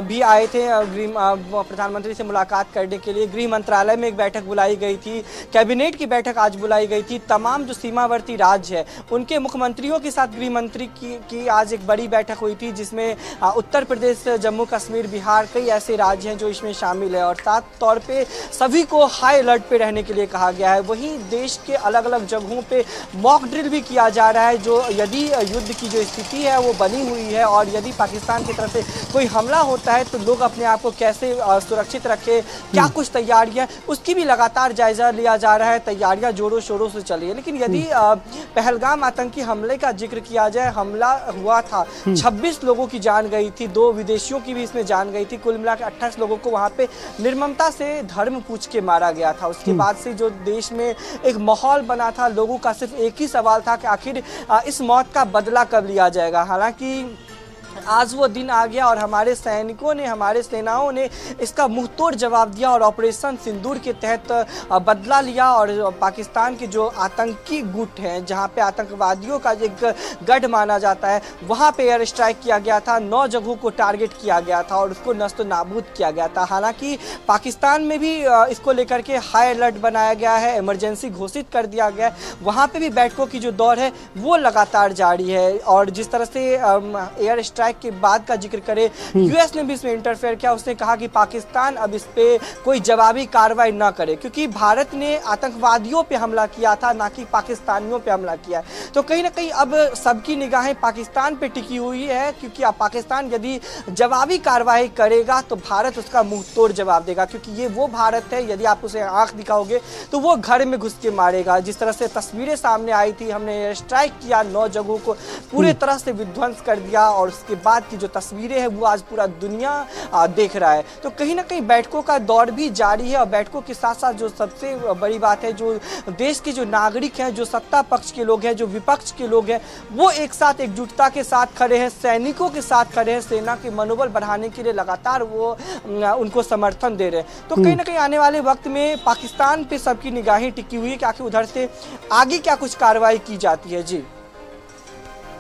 भी आए थे प्रधानमंत्री से मुलाकात करने के लिए, गृह मंत्रालय में एक बैठक बुलाई गई थी, कैबिनेट की बैठक आज बुलाई गई थी। तमाम जो सीमावर्ती राज्य है उनके मुख्यमंत्रियों के साथ गृह मंत्री की आज एक बड़ी बैठक हुई थी, जिसमें उत्तर प्रदेश, जम्मू कश्मीर, बिहार, कई ऐसे राज्य हैं जो इसमें शामिल है, और साथ तौर पे सभी को हाई अलर्ट पे रहने के लिए कहा गया है। वहीं देश के अलग अलग जगहों पे मॉक ड्रिल भी किया जा रहा है, जो यदि युद्ध की जो स्थिति है वो बनी हुई है और यदि पाकिस्तान की तरफ से कोई हमला होता है तो लोग अपने आप को कैसे सुरक्षित रखें, क्या कुछ तैयारियां, उसकी भी लगातार जायजा लिया जा रहा है। तैयारियां जोरों शोरों से चली चाहिए। लेकिन यदि पहलगाम आतंकी हमले का जिक्र किया जाए, हमला हुआ था, 26 लोगों की जान गई थी, 2 विदेशियों की भी इसमें जान गई थी, कुल मिला के 28 लोगों को वहाँ पे निर्ममता से धर्म पूछ के मारा गया था। उसके बाद से जो देश में एक माहौल बना था, लोगों का सिर्फ एक ही सवाल था कि आखिर इस मौत का बदला कब लिया जाएगा। हालांकि आज वो दिन आ गया और हमारे सैनिकों ने, हमारे सेनाओं ने इसका मुंहतोड़ जवाब दिया और ऑपरेशन सिंदूर के तहत बदला लिया। और पाकिस्तान के जो आतंकी गुट हैं, जहां पे आतंकवादियों का एक गढ़ माना जाता है, वहां पे एयर स्ट्राइक किया गया था, 9 जगहों को टारगेट किया गया था और उसको नष्ट नाबूद किया गया था। हालांकि पाकिस्तान में भी इसको लेकर के हाई अलर्ट बनाया गया है, इमरजेंसी घोषित कर दिया गया है। वहाँ पर भी बैठकों की जो दौर है वो लगातार जारी है। और जिस तरह से एयर स्ट्राइक के बाद का जिक्र करें, यूएस ने भी इसमें इंटरफेयर किया। उसने कहा कि पाकिस्तान अब इस पे कोई जवाबी कार्रवाई ना करे, क्योंकि भारत ने आतंकवादियों पे हमला किया था, ना कि पाकिस्तानियों पे हमला किया है। तो कहीं ना कहीं अब सबकी निगाहें पाकिस्तान पे टिकी हुई है, क्योंकि अब पाकिस्तान यदि जवाबी कार्रवाई करेगा तो भारत उसका मुंह तोड़ जवाब देगा, क्योंकि ये वो भारत है, यदि आप उसे आंख दिखाओगे तो वो घर में घुस के मारेगा। जिस तरह से तस्वीरें सामने आई थी, हमने एयर स्ट्राइक किया, 9 जगहों को पूरे तरह से विध्वंस कर दिया और उसके बाद की जो तस्वीरें हैं वो आज पूरा दुनिया देख रहा है। तो कहीं ना कहीं बैठकों का दौर भी जारी है और बैठकों के साथ साथ जो सबसे बड़ी बात है, जो देश के जो नागरिक हैं, जो सत्ता पक्ष के लोग हैं, जो विपक्ष के लोग हैं, वो एक साथ एकजुटता के साथ खड़े हैं, सैनिकों के साथ खड़े हैं, सेना के मनोबल बढ़ाने के लिए लगातार वो उनको समर्थन दे रहे हैं। तो कहीं ना कहीं आने वाले वक्त में पाकिस्तान पे सबकी निगाहें टिकी हुई है कि आखिर उधर से आगे क्या कुछ कार्रवाई की जाती है। जी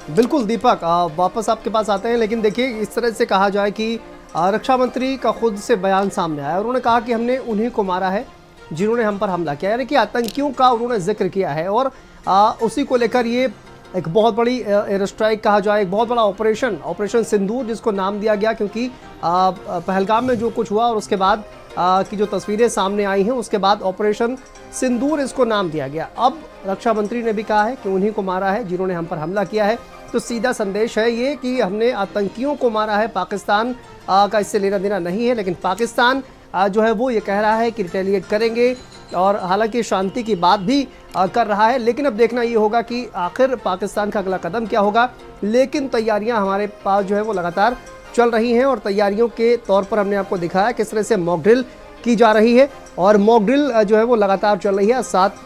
बिल्कुल दीपक, वापस आपके पास आते हैं। लेकिन देखिए, इस तरह से कहा जाए कि रक्षा मंत्री का खुद से बयान सामने आया, उन्होंने कहा कि हमने उन्हीं को मारा है जिन्होंने हम पर हमला किया, यानी कि आतंकियों का उन्होंने जिक्र किया है। और उसी को लेकर ये एक बहुत बड़ी एयर स्ट्राइक कहा जाए, एक बहुत बड़ा ऑपरेशन सिंदूर जिसको नाम दिया गया, क्योंकि पहलगाम में जो कुछ हुआ और उसके बाद की जो तस्वीरें सामने आई हैं, उसके बाद ऑपरेशन सिंदूर इसको नाम दिया गया। अब रक्षा मंत्री ने भी कहा है कि उन्हीं को मारा है जिन्होंने हम पर हमला किया है। तो सीधा संदेश है ये कि हमने आतंकियों को मारा है, पाकिस्तान का इससे लेना देना नहीं है। लेकिन पाकिस्तान जो है वो ये कह रहा है कि रिटेलिएट करेंगे, और हालांकि शांति की बात भी कर रहा है। लेकिन अब देखना ये होगा कि आखिर पाकिस्तान का अगला कदम क्या होगा। लेकिन तैयारियां हमारे पास जो है वो लगातार चल रही हैं और तैयारियों के तौर पर हमने आपको दिखाया किस तरह से मॉक ड्रिल की जा रही है, और मॉक ड्रिल जो है वो लगातार चल रही है। 7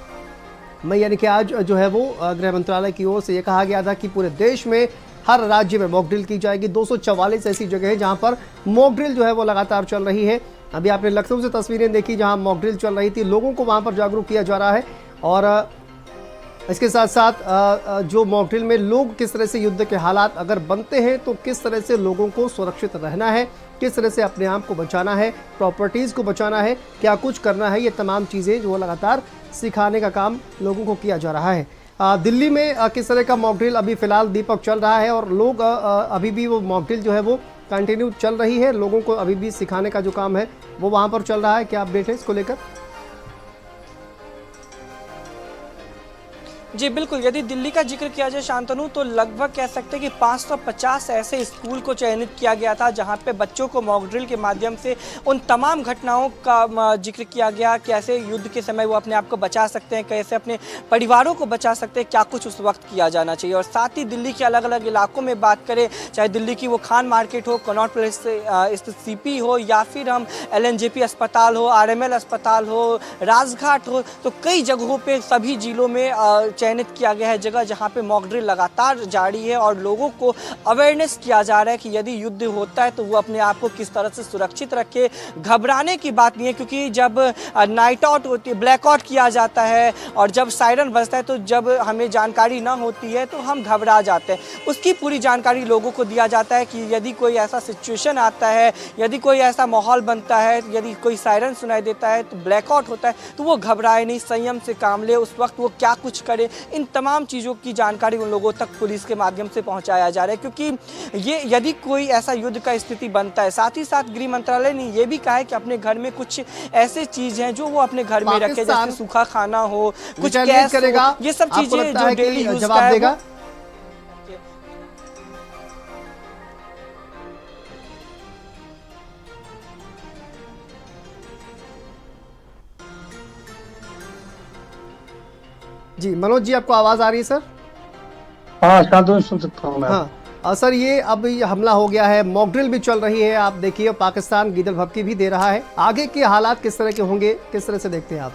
मई यानी कि आज जो है वो गृह मंत्रालय की ओर से ये कहा गया था कि पूरे देश में हर राज्य में मॉक ड्रिल की जाएगी। 244 ऐसी जगह है जहां पर मॉक ड्रिल जो है वो लगातार चल रही है। अभी आपने लखनऊ से तस्वीरें देखी जहां मॉक ड्रिल चल रही थी, लोगों को वहां पर जागरूक किया जा रहा है। और इसके साथ साथ जो मॉक ड्रिल में लोग किस तरह से युद्ध के हालात अगर बनते हैं तो किस तरह से लोगों को सुरक्षित रहना है, किस तरह से अपने आप को बचाना है, प्रॉपर्टीज़ को बचाना है, क्या कुछ करना है, ये तमाम चीज़ें जो लगातार सिखाने का काम लोगों को किया जा रहा है। दिल्ली में किस तरह का मॉक ड्रिल अभी फ़िलहाल दीपक चल रहा है, और लोग अभी भी वो मॉक ड्रिल जो है वो कंटिन्यू चल रही है, लोगों को अभी भी सिखाने का जो काम है वो वहाँ पर चल रहा है। क्या अपडेट है इसको लेकर? जी बिल्कुल, यदि दिल्ली का जिक्र किया जाए शांतनु, तो लगभग कह सकते हैं कि 550 ऐसे स्कूल को चयनित किया गया था जहां पे बच्चों को मॉक ड्रिल के माध्यम से उन तमाम घटनाओं का जिक्र किया गया, कैसे युद्ध के समय वो अपने आप को बचा सकते हैं, कैसे अपने परिवारों को बचा सकते हैं, क्या कुछ उस वक्त किया जाना चाहिए। और साथ ही दिल्ली के अलग अलग इलाकों में बात करें, चाहे दिल्ली की वो खान मार्केट हो, कनॉट प्लेस स्थित CP हो, या फिर हम LNJP अस्पताल हो, RML अस्पताल हो, राजघाट हो, तो कई जगहों पर सभी जिलों में चयनित किया गया है जगह जहां पे मॉक ड्रिल लगातार जारी है और लोगों को अवेयरनेस किया जा रहा है कि यदि युद्ध होता है तो वो अपने आप को किस तरह से सुरक्षित रखे। घबराने की बात नहीं है, क्योंकि जब नाइट आउट होती है, ब्लैकआउट किया जाता है और जब सायरन बजता है तो जब हमें जानकारी ना होती है तो हम घबरा जाते हैं। उसकी पूरी जानकारी लोगों को दिया जाता है कि यदि कोई ऐसा सिचुएशन आता है, यदि कोई ऐसा माहौल बनता है, यदि कोई सायरन सुनाई देता है, तो ब्लैकआउट होता है, तो वो घबराए नहीं, संयम से काम ले, उस वक्त वो क्या कुछ करे, इन तमाम चीज़ों की जानकारी उन लोगों तक पुलिस के माध्यम से पहुंचाया जा रहा है। क्योंकि ये यदि कोई ऐसा युद्ध का स्थिति बनता है, साथ ही साथ गृह मंत्रालय ने ये भी कहा है कि अपने घर में कुछ ऐसे चीज़ हैं जो वो अपने घर में रखे, जैसे सूखा खाना हो, कुछ गैस करेगा, ये सब चीज़ें जो डेली यूज जवाब देगा। जी मनोज जी, आपको आवाज आ रही है सर? हाँ, शांतनु सुन सकता हूँ मैं। हाँ सर, ये अब ये हमला हो गया है, मॉक ड्रिल भी चल रही है, आप देखिए पाकिस्तान गीदड़ भभकी भी दे रहा है, आगे के हालात किस तरह के होंगे, किस तरह से देखते हैं आप?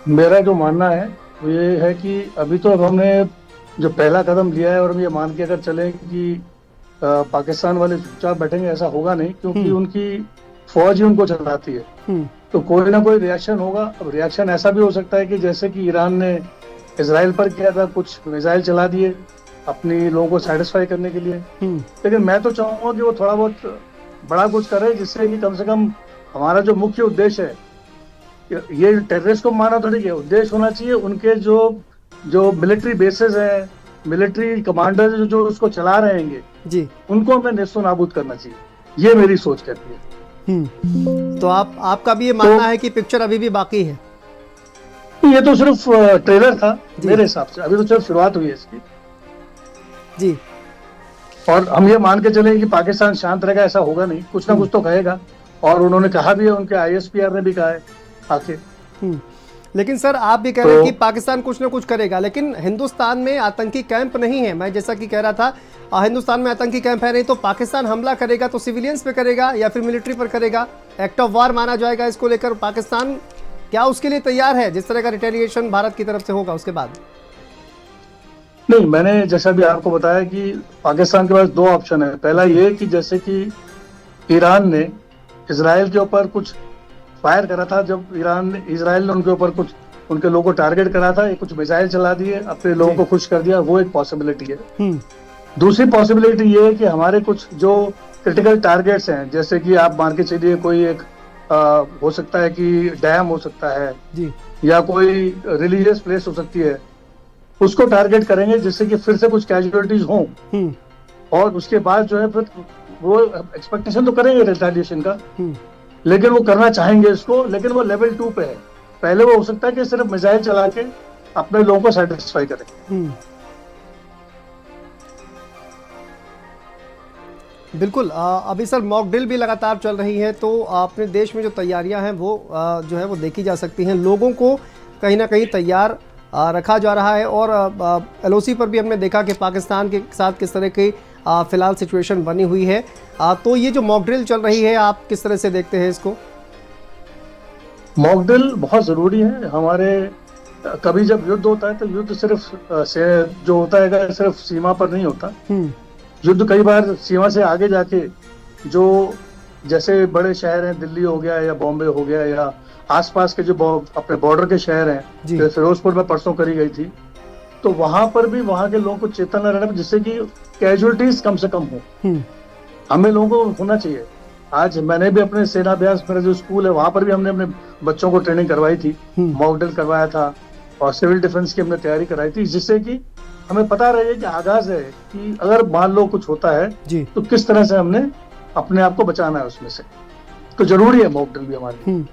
मेरा जो मानना है वो ये है कि अभी तो अब हमने जो पहला कदम लिया है और हम ये मान के अगर चले कि पाकिस्तान वाले चुपचाप बैठेंगे, ऐसा होगा नहीं, क्योंकि उनकी फौज ही उनको चलाती है। तो कोई ना कोई रिएक्शन होगा। अब रिएक्शन ऐसा भी हो सकता है कि जैसे कि ईरान ने इजराइल पर किया था, कुछ मिसाइल चला दिए अपनी लोगों को सेटिस्फाई करने के लिए। लेकिन मैं तो चाहूंगा कि वो थोड़ा बहुत बड़ा कुछ करे, जिससे कि कम से कम हमारा जो मुख्य उद्देश्य है, ये टेररिस्ट को मारना थोड़ी है, उद्देश्य होना चाहिए उनके जो मिलिट्री बेसेस हैं, मिलिट्री कमांडर जो उसको चला रहे हैं जी, उनको हमें नेस्तो नाबूद करना चाहिए। ये मेरी सोच कहती है। तो आपका भी ये मानना है कि पिक्चर अभी भी बाकी है? ये तो सिर्फ ट्रेलर था मेरे हिसाब से, अभी तो सिर्फ शुरुआत हुई है इसकी जी। और हम ये मान के चले कि पाकिस्तान शांत रहेगा, ऐसा होगा नहीं, कुछ ना कुछ तो कहेगा। और उन्होंने कहा भी है, उनके ISPR ने भी कहा है आके। लेकिन सर आप भी कह रहे हैं कि पाकिस्तान कुछ ना कुछ करेगा, लेकिन हिंदुस्तान में आतंकी कैंप नहीं है। मैं जैसा कि कह रहा था, हिंदुस्तान में आतंकी कैंप है नहीं, तो पाकिस्तान हमला करेगा तो सिविलियंस पे करेगा या फिर मिलिट्री पर करेगा? एक्ट ऑफ वार माना जाएगा इसको लेकर। पाकिस्तान क्या उसके लिए तैयार है, जिस तरह का रिटेलिएशन भारत की तरफ से होगा उसके बाद? नहीं, मैंने जैसा भी आपको बताया कि पाकिस्तान के पास दो ऑप्शन है। पहला ये कि जैसे कि ईरान ने इजराइल के ऊपर कुछ फायर करा था, जब इजराइल ने उनके ऊपर कुछ उनके लोगों को टारगेट करा था, कुछ मिसाइल चला दिए, अपने लोगों को खुश कर दिया, वो एक पॉसिबिलिटी है। दूसरी पॉसिबिलिटी ये है कि हमारे कुछ जो क्रिटिकल टारगेट्स हैं, जैसे कि आप मान के चलिए कोई एक हो सकता है कि डैम हो सकता है जी, या या कोई रिलीजियस प्लेस हो सकती है, उसको टारगेट करेंगे, जिससे कि फिर से कुछ कैजुअलिटीज हों। और उसके बाद जो है फिर वो एक्सपेक्टेशन तो करेंगे रिटेलिएशन का, लेकिन वो करना चाहेंगे इसको, लेकिन वो लेवल 2 पे है। पहले वो हो सकता है कि सिर्फ मिसाइल चला के अपने लोगों को सेटिस्फाई करें। बिल्कुल। अभी सर मॉक ड्रिल भी लगातार चल रही है, तो अपने देश में जो तैयारियां हैं वो जो है वो देखी जा सकती हैं। लोगों को कहीं ना कहीं तैयार रखा जा रहा है। और LOC पर भी हमने देखा कि पाकिस्तान के साथ किस तरह की फिलहाल सिचुएशन बनी हुई है। तो ये जो मॉक ड्रिल चल रही है, आप किस तरह से देखते हैं इसको? मॉक ड्रिल बहुत जरूरी है। हमारे कभी जब युद्ध होता है तो युद्ध सिर्फ जो होता है सिर्फ सीमा पर नहीं होता। युद्ध कई बार सीमा से आगे जाके जो जैसे बड़े शहर हैं, दिल्ली हो गया या बॉम्बे हो गया या आसपास के जो अपने बॉर्डर के शहर हैं, जैसे फिरोजपुर में परसों करी गई थी, तो वहां पर भी वहां के लोगों को चेतना रहना, जिससे कि कैजुअलिटीज कम से कम हो। हमें लोगों को होना चाहिए। आज मैंने भी अपने सेना अभ्यास, मेरा जो स्कूल है वहां पर भी हमने अपने बच्चों को ट्रेनिंग करवाई थी, मॉक ड्रिल करवाया था और सिविल डिफेंस की हमने तैयारी कराई थी, जिससे कि हमें पता रहे कि आगाज है कि अगर मान लो कुछ होता है तो किस तरह से हमने अपने आप को बचाना है उसमें से। तो जरूरी है मॉक ड्रिल भी हमारे।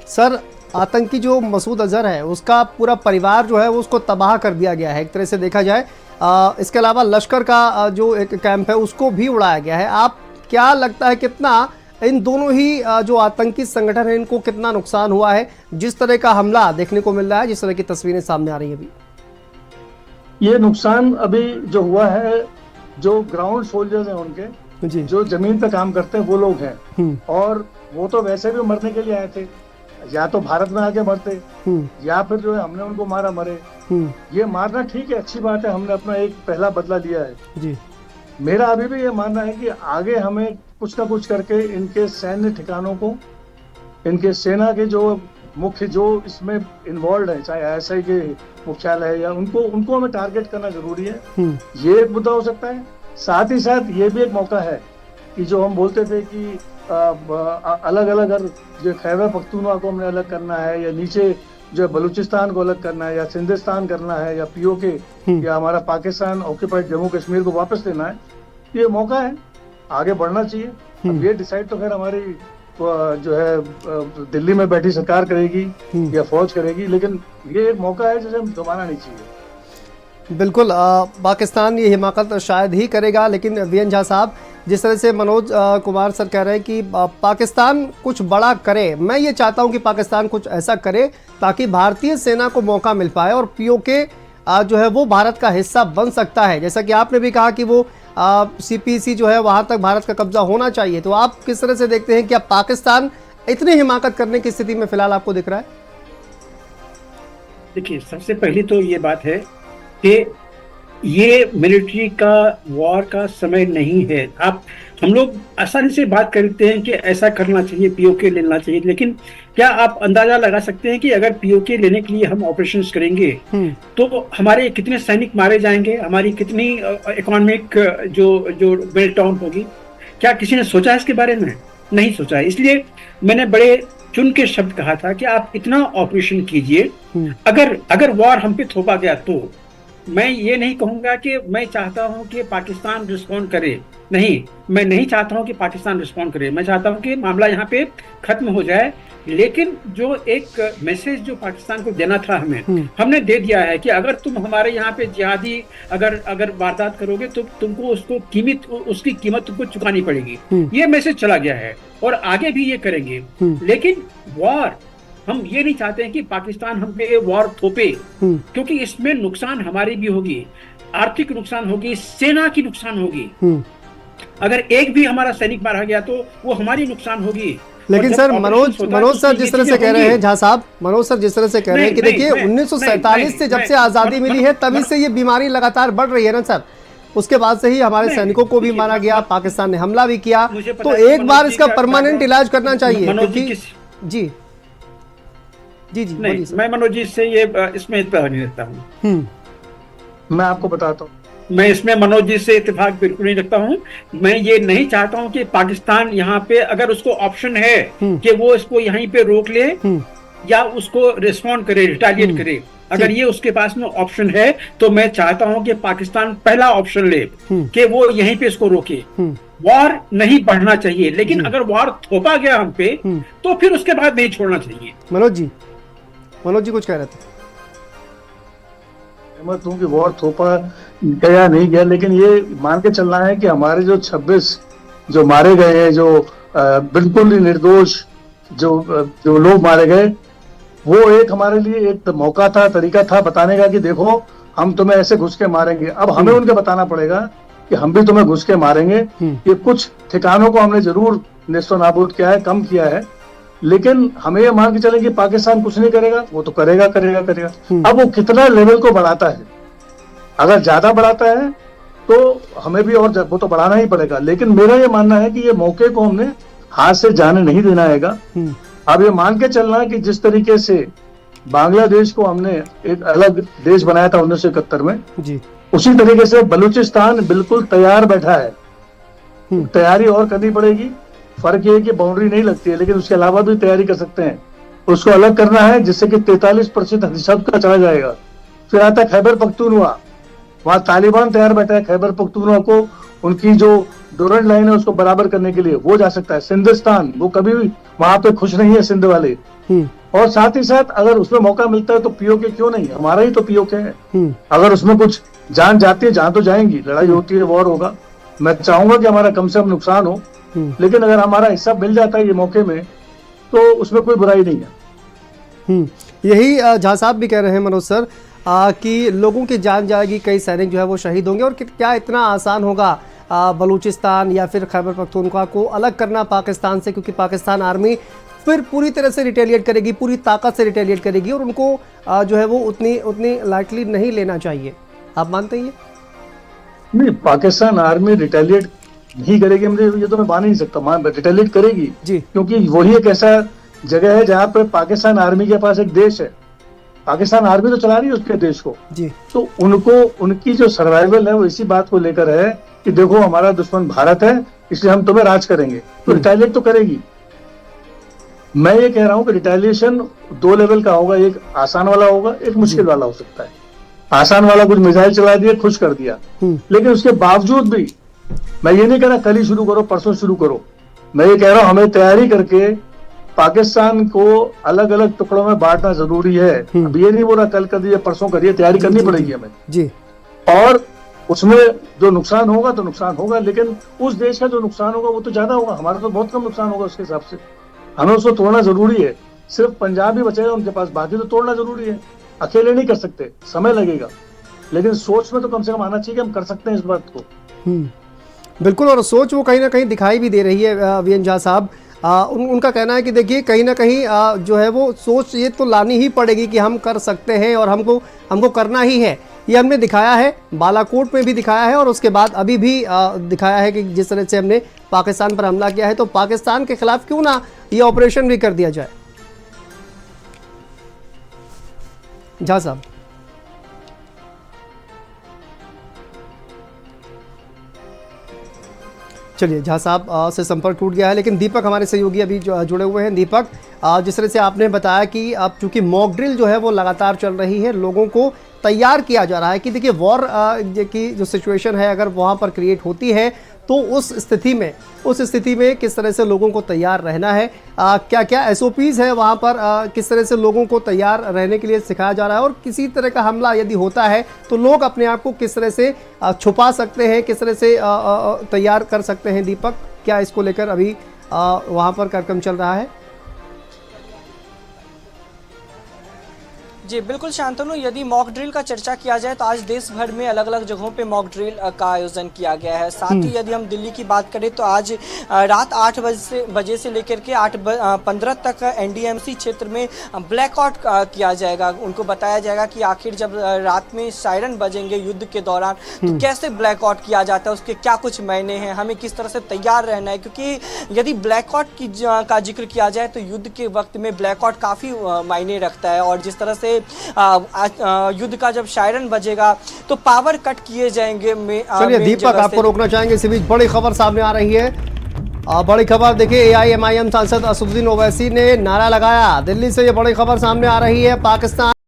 सर आतंकी जो मसूद अजहर है, उसका पूरा परिवार जो है वो उसको तबाह कर दिया गया है एक तरह से देखा जाए। इसके अलावा लश्कर का जो एक कैंप है उसको भी उड़ाया गया है। आप क्या लगता है कितना इन दोनों ही जो आतंकी संगठन है इनको कितना नुकसान हुआ है, जिस तरह का हमला देखने को मिल रहा है, जिस तरह की तस्वीरें सामने आ रही है अभी? ये नुकसान अभी जो हुआ है, जो ग्राउंड सोल्जर्स हैं उनके जी, जो जमीन पे काम करते हैं वो लोग हैं, और वो तो वैसे भी मरने के लिए आए थे, या तो भारत में आके मरते या फिर जो है हमने उनको मारा मरे। ये मारना ठीक है, अच्छी बात है, हमने अपना एक पहला बदला लिया है जी। मेरा अभी भी ये मानना है कि आगे हमें कुछ ना कुछ करके इनके सैन्य ठिकानों को, इनके सेना के जो मुख्य जो इसमें इन्वॉल्व है, चाहे ISI के मुख्यालय है या उनको हमें टारगेट करना जरूरी है। ये एक मुद्दा हो सकता है। साथ ही साथ ये भी एक मौका है कि जो हम बोलते थे कि अलग अलग जो खैबर पख्तूनख्वा को हमने अलग करना है, या नीचे जो बलूचिस्तान को अलग करना है, या सिंधिस्तान करना है, या POK या हमारा पाकिस्तान ऑक्यूपाइड जम्मू कश्मीर को वापस लेना है, ये मौका है, आगे बढ़ना चाहिए। अब ये डिसाइड तो खैर हमारी जो है दिल्ली में बैठी सरकार करेगी या फौज करेगी, लेकिन ये एक मौका है जिसे हम गंवाना नहीं चाहिए। बिल्कुल। पाकिस्तान ये हिमाकत शायद ही करेगा, लेकिन VN झा साहब जिस तरह से मनोज कुमार सर कह रहे हैं कि पाकिस्तान कुछ बड़ा करे, मैं ये चाहता हूं कि पाकिस्तान कुछ ऐसा करे ताकि भारतीय सेना को मौका मिल पाए और पीओके जो है वो भारत का हिस्सा बन सकता है। जैसा कि आपने भी कहा कि वो सीपीसी जो है वहां तक भारत का कब्जा होना चाहिए, तो आप किस तरह से देखते हैं कि अब पाकिस्तान इतनी हिमाकत करने की स्थिति में फिलहाल आपको दिख रहा है? देखिए, सबसे पहली तो ये बात है कि ये मिलिट्री का वॉर का समय नहीं है। हम लोग आसानी से बात करते हैं कि ऐसा करना चाहिए, पीओके लेना चाहिए, लेकिन क्या आप अंदाजा लगा सकते हैं कि अगर पीओके लेने के लिए हम ऑपरेशंस करेंगे तो हमारे कितने सैनिक मारे जाएंगे, हमारी कितनी इकोनॉमिक जो मेल्ट डाउन होगी? क्या किसी ने सोचा है इसके बारे में? नहीं सोचा है। इसलिए मैंने बड़े चुन के शब्द कहा था कि आप इतना ऑपरेशन कीजिए, अगर वॉर हम पे थोपा गया तो मैं ये नहीं कहूंगा कि मैं चाहता हूं कि पाकिस्तान रिस्पॉन्ड करे, नहीं, मैं नहीं चाहता हूं कि पाकिस्तान रिस्पॉन्ड करे, मैं चाहता हूं कि मामला यहाँ पे खत्म हो जाए। लेकिन जो एक मैसेज जो पाकिस्तान को देना था हमने दे दिया है कि अगर तुम हमारे यहाँ पे जिहादी अगर वारदात करोगे तो तुमको उसकी कीमत तुमको चुकानी पड़ेगी। ये मैसेज चला गया है और आगे भी ये करेंगे। लेकिन वॉर हम ये नहीं चाहते हैं कि पाकिस्तान हम पे वॉर थोपे, क्योंकि इसमें नुकसान हमारी भी होगी, आर्थिक नुकसान होगी, सेना की नुकसान होगी। अगर एक भी हमारा सैनिक मारा गया तो वो हमारी नुकसान होगी। लेकिन सर मनोज सर जिस तरह से कह रहे हैं, झा साहब, मनोज सर जिस तरह से कह रहे हैं कि देखिए 1947 से जब से आजादी मिली है तभी से ये बीमारी लगातार बढ़ रही है ना सर, उसके बाद से ही हमारे सैनिकों को भी मारा गया, पाकिस्तान ने हमला भी किया, तो एक बार इसका परमानेंट इलाज करना चाहिए। जी जी जी नहीं, मैं मनोज जी से ये इसमें इत्तेफाक नहीं रखता हूँ। मैं आपको बताता हूँ, मैं इसमें मनोज जी से इत्तेफाक बिल्कुल नहीं रखता हूँ। मैं ये नहीं चाहता हूँ कि पाकिस्तान यहाँ पे अगर उसको ऑप्शन है कि वो इसको यहीं पे रोक ले या उसको रिस्पॉन्ड करे, रिटालिएट करे, अगर ये उसके पास में ऑप्शन है तो मैं चाहता हूँ कि पाकिस्तान पहला ऑप्शन ले कि वो यहीं पे इसको रोके। वॉर नहीं बढ़ना चाहिए, लेकिन अगर वॉर थोपा गया हम पे तो फिर उसके बाद नहीं छोड़ना चाहिए। मनोज जी कुछ कह रहे थे? सहमत हूँ कि वॉर थोपा गया नहीं गया, लेकिन ये मान के चलना है कि हमारे जो 26 जो मारे गए हैं, जो बिल्कुल ही निर्दोष जो लोग मारे गए, वो एक हमारे लिए एक मौका था, तरीका था बताने का कि देखो हम तुम्हें ऐसे घुस के मारेंगे। अब हमें उनके बताना पड़ेगा कि हम भी तुम्हें घुस के मारेंगे। ये कुछ ठिकानों को हमने जरूर नेस्तो नाबूद किया है, कम किया है, लेकिन हमें ये मान के चले कि पाकिस्तान कुछ नहीं करेगा, वो तो करेगा। अब वो कितना लेवल को बढ़ाता है, अगर ज्यादा बढ़ाता है तो हमें भी और वो तो बढ़ाना ही पड़ेगा। लेकिन मेरा ये मानना है कि ये मौके को हमने हाथ से जाने नहीं देना है। अब ये मान के चलना है कि जिस तरीके से बांग्लादेश को हमने एक अलग देश बनाया था 1971 में जी, उसी तरीके से बलूचिस्तान बिल्कुल तैयार बैठा है। तैयारी और करनी पड़ेगी, फर्क ये है कि बाउंड्री नहीं लगती है, लेकिन उसके अलावा भी तैयारी कर सकते हैं। उसको अलग करना है जिससे कि 43% हिसाब का चला जाएगा। फिर आता है खैबर पख्तूनख्वा, वहां तालिबान तैयार बैठा है खैबर पख्तूनख्वा को उनकी जो डोरेंट लाइन है उसको बराबर करने के लिए, वो जा सकता है। सिंधिस्तान, वो कभी भी वहां पे खुश नहीं है सिंध वाले। और साथ ही साथ अगर उसमें मौका मिलता है तो पीओके क्यों नहीं, हमारा ही तो पीओके है। अगर उसमें कुछ जान जाती है, जान तो जाएंगी, लड़ाई होती है, वॉर होगा। मैं चाहूंगा कि हमारा कम से कम नुकसान हो, लेकिन अगर हमारा हिस्सा मिल जाता है ये मौके में तो उसमें कोई बुराई नहीं है। यही झा साहब भी कह रहे हैं मनोज सर कि लोगों की जान जाएगी, कई सैनिक जो है वो शहीद होंगे, और क्या इतना आसान होगा बलूचिस्तान या फिर खैबर पख्तूनख्वा को अलग करना पाकिस्तान से, क्योंकि पाकिस्तान आर्मी फिर पूरी तरह से रिटेलिएट करेगी, पूरी ताकत से रिटेलिएट करेगी, और उनको जो है वो उतनी लाइटली नहीं लेना चाहिए। आप मानते हैं ये? नहीं, पाकिस्तान आर्मी रिटेलिएट नहीं करेगी, मुझे ये तो मैं मान ही नहीं सकता। रिटेलिएट करेगी जी, क्योंकि वही एक ऐसा जगह है जहाँ पे पाकिस्तान आर्मी के पास एक देश है। पाकिस्तान आर्मी तो चला रही है उसके देश को जी, तो उनको उनकी जो सर्वाइवल है वो इसी बात को लेकर है कि देखो हमारा दुश्मन भारत है, इसलिए हम तुम्हें राज करेंगे, तो रिटेलिएट तो करेगी। मैं ये कह रहा हूँ कि रिटेलिएशन 2 लेवल का होगा, एक आसान वाला होगा, एक मुश्किल वाला हो सकता है। आसान वाला कुछ मिसाइल चला दिया, खुश कर दिया, लेकिन उसके बावजूद भी मैं ये नहीं कह रहा कल ही शुरू करो, परसों शुरू करो। मैं ये कह रहा हूँ हमें तैयारी करके पाकिस्तान को अलग अलग टुकड़ों में बांटना जरूरी है। अब ये नहीं बोला कल कर दिए, परसों करिए, तैयारी करनी पड़ेगी हमें जी। और उसमें जो नुकसान होगा तो नुकसान होगा, लेकिन उस देश का जो नुकसान होगा वो तो ज्यादा होगा, हमारा तो बहुत कम नुकसान होगा उसके हिसाब से। हमें उसको तोड़ना जरूरी है। सिर्फ पंजाब ही बचेगा उनके पास, बाकी तो तोड़ना जरूरी है। अकेले नहीं कर सकते, समय लगेगा, लेकिन सोच में तो कम से कम आना चाहिए कि हम कर सकते हैं इस बात को। बिल्कुल, और सोच वो कहीं ना कहीं दिखाई भी दे रही है। वीएन झा साहब, उनका कहना है कि देखिए कहीं ना कहीं जो है वो सोच ये तो लानी ही पड़ेगी कि हम कर सकते हैं और हमको करना ही है। ये हमने दिखाया है, बालाकोट में भी दिखाया है और उसके बाद अभी भी दिखाया है कि जिस तरह से हमने पाकिस्तान पर हमला किया है, तो पाकिस्तान के खिलाफ क्यों ना ये ऑपरेशन भी कर दिया जाए। झा साहब, चलिए झा साहब से संपर्क टूट गया है, लेकिन दीपक हमारे सहयोगी अभी जुड़े हुए हैं। दीपक, जिस तरह से आपने बताया कि अब चूंकि मॉक ड्रिल जो है वो लगातार चल रही है, लोगों को तैयार किया जा रहा है कि देखिए वॉर की जो सिचुएशन है अगर वहाँ पर क्रिएट होती है तो उस स्थिति में किस तरह से लोगों को तैयार रहना है, क्या क्या SOPs है वहाँ पर, किस तरह से लोगों को तैयार रहने के लिए सिखाया जा रहा है, और किसी तरह का हमला यदि होता है तो लोग अपने आप को किस तरह से छुपा सकते हैं, किस तरह से तैयार कर सकते हैं। दीपक, क्या इसको लेकर अभी वहाँ पर कार्यक्रम चल रहा है? जी बिल्कुल शांतनु, यदि मॉक ड्रिल का चर्चा किया जाए तो आज देश भर में अलग अलग जगहों पे मॉक ड्रिल का आयोजन किया गया है। साथ ही यदि हम दिल्ली की बात करें तो आज रात 8 बजे से लेकर के 8:15 तक NDMC क्षेत्र में ब्लैकआउट किया जाएगा। उनको बताया जाएगा कि आखिर जब रात में सायरन बजेंगे युद्ध के दौरान तो कैसे ब्लैकआउट किया जाता है, उसके क्या कुछ मायने हैं, हमें किस तरह से तैयार रहना है। क्योंकि यदि ब्लैकआउट का जिक्र किया जाए तो युद्ध के वक्त में ब्लैकआउट काफ़ी मायने रखता है, और जिस तरह से युद्ध का जब सायरन बजेगा तो पावर कट किए जाएंगे। चलिए दीपक, आपको रोकना चाहेंगे, इसी बीच बड़ी खबर सामने आ रही है। बड़ी खबर देखिए, AIMIM सांसद असदुद्दीन ओवैसी ने नारा लगाया। दिल्ली से ये बड़ी खबर सामने आ रही है। पाकिस्तान